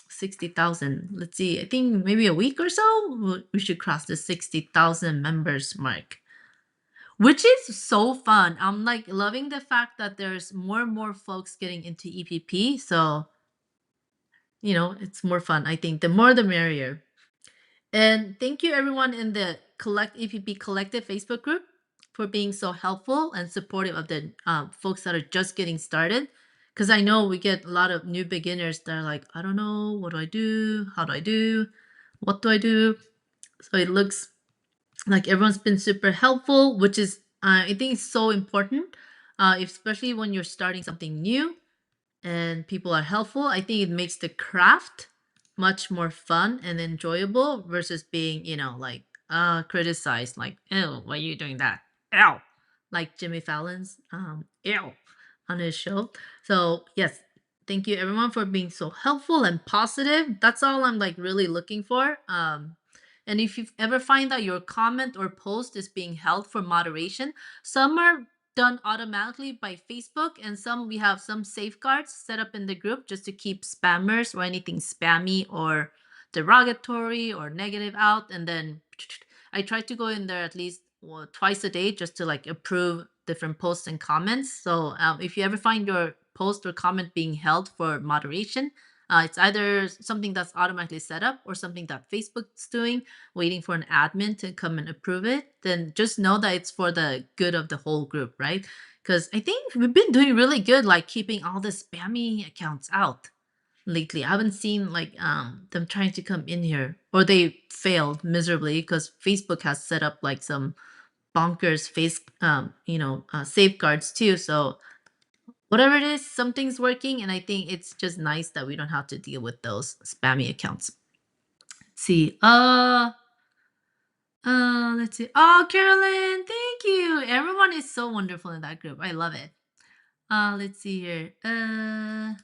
[SPEAKER 1] 60,000. Let's see, I think maybe a week or so, we should cross the 60,000 members mark, which is so fun. I'm like loving the fact that there's more and more folks getting into EPP. So, it's more fun. I think the more the merrier. And thank you everyone in the Collect EPP Collective Facebook group for being so helpful and supportive of the folks that are just getting started. Because I know we get a lot of new beginners that are like, I don't know, what do I do? How do I do? What do I do? So it looks like everyone's been super helpful, which is, I think it's so important, especially when you're starting something new and people are helpful. I think it makes the craft much more fun and enjoyable versus being, like criticized, like, ew, why are you doing that? Ew. Like Jimmy Fallon's ew on his show. So yes, thank you everyone for being so helpful and positive. That's all I'm like really looking for. And if you ever find that your comment or post is being held for moderation, some are done automatically by Facebook, and some we have some safeguards set up in the group just to keep spammers or anything spammy or derogatory or negative out. And then I try to go in there at least twice a day just to like approve different posts and comments. So if you ever find your post or comment being held for moderation, it's either something that's automatically set up or something that Facebook's doing, waiting for an admin to come and approve it. Then just know that it's for the good of the whole group, right? Because I think we've been doing really good, like keeping all the spammy accounts out lately. I haven't seen like them trying to come in here, or they failed miserably because Facebook has set up like some bonkers safeguards too. So whatever it is, something's working, and I think it's just nice that we don't have to deal with those spammy accounts. Let's see. Let's see. Oh, Carolyn, thank you. Everyone is so wonderful in that group. I love it. Let's see here. And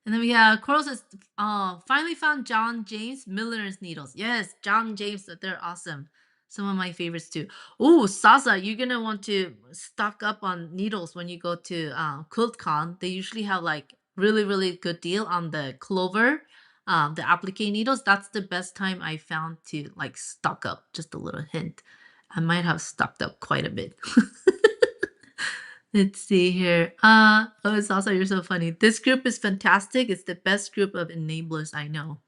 [SPEAKER 1] then we have Coral says, oh, finally found John James Miller's needles. Yes, John James, they're awesome. Some of my favorites too. Oh, Sasa, you're gonna want to stock up on needles when you go to QuiltCon. They usually have like really, really good deal on the clover, the applique needles. That's the best time I found to like stock up. Just a little hint. I might have stocked up quite a bit. Let's see here. Oh, Sasa, you're so funny. This group is fantastic. It's the best group of enablers I know.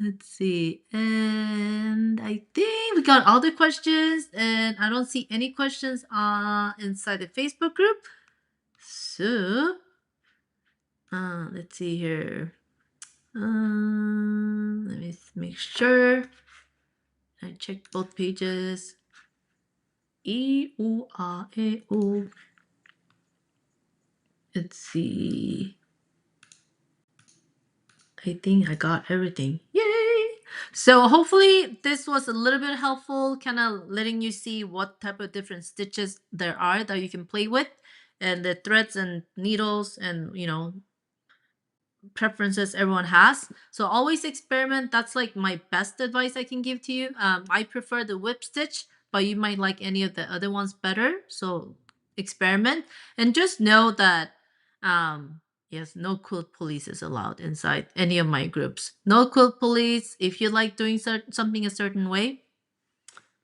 [SPEAKER 1] Let's see. And I think we got all the questions, and I don't see any questions inside the Facebook group. So, let's see here. Let me make sure I check both pages. E U A E U. Let's see. I think I got everything. Yay! So hopefully this was a little bit helpful, kind of letting you see what type of different stitches there are that you can play with, and the threads and needles and preferences everyone has. So always experiment. That's like my best advice I can give to you. I prefer the whip stitch, but you might like any of the other ones better. So experiment and just know that yes, no quilt police is allowed inside any of my groups. No quilt police. If you like doing something a certain way,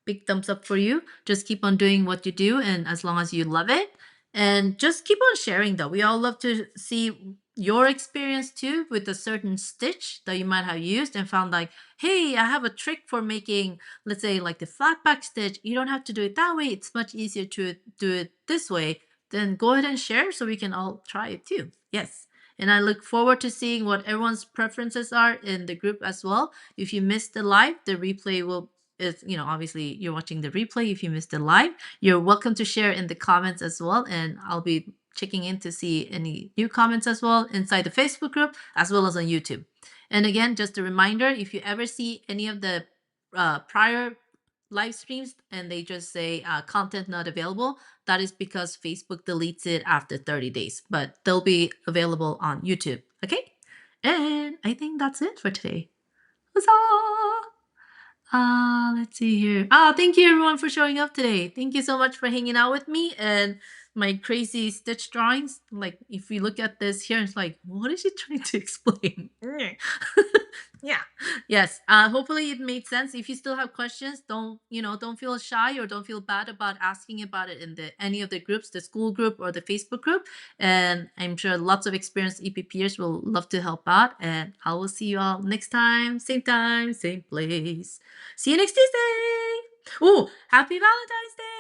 [SPEAKER 1] big thumbs up for you. Just keep on doing what you do, and as long as you love it, and just keep on sharing though. We all love to see your experience too with a certain stitch that you might have used and found like, hey, I have a trick for making, let's say, like the flat back stitch. You don't have to do it that way. It's much easier to do it this way. Then go ahead and share so we can all try it too. Yes. And I look forward to seeing what everyone's preferences are in the group as well. If you missed the live, the replay will is, obviously you're watching the replay. If you missed the live, you're welcome to share in the comments as well, and I'll be checking in to see any new comments as well inside the Facebook group as well as on YouTube. And again, just a reminder, if you ever see any of the prior live streams and they just say content not available, that is because Facebook deletes it after 30 days, but they'll be available on YouTube. Okay, and I think that's it for today. Huzzah! Let's see here. Thank you everyone for showing up today. Thank you so much for hanging out with me and my crazy stitch drawings. Like, if we look at this here, it's like, what is she trying to explain? Yeah. Yes. Hopefully it made sense. If you still have questions, don't feel shy or don't feel bad about asking about it in any of the groups, the school group or the Facebook group. And I'm sure lots of experienced EPPers will love to help out. And I will see you all next time, same place. See you next Tuesday. Oh, happy Valentine's Day.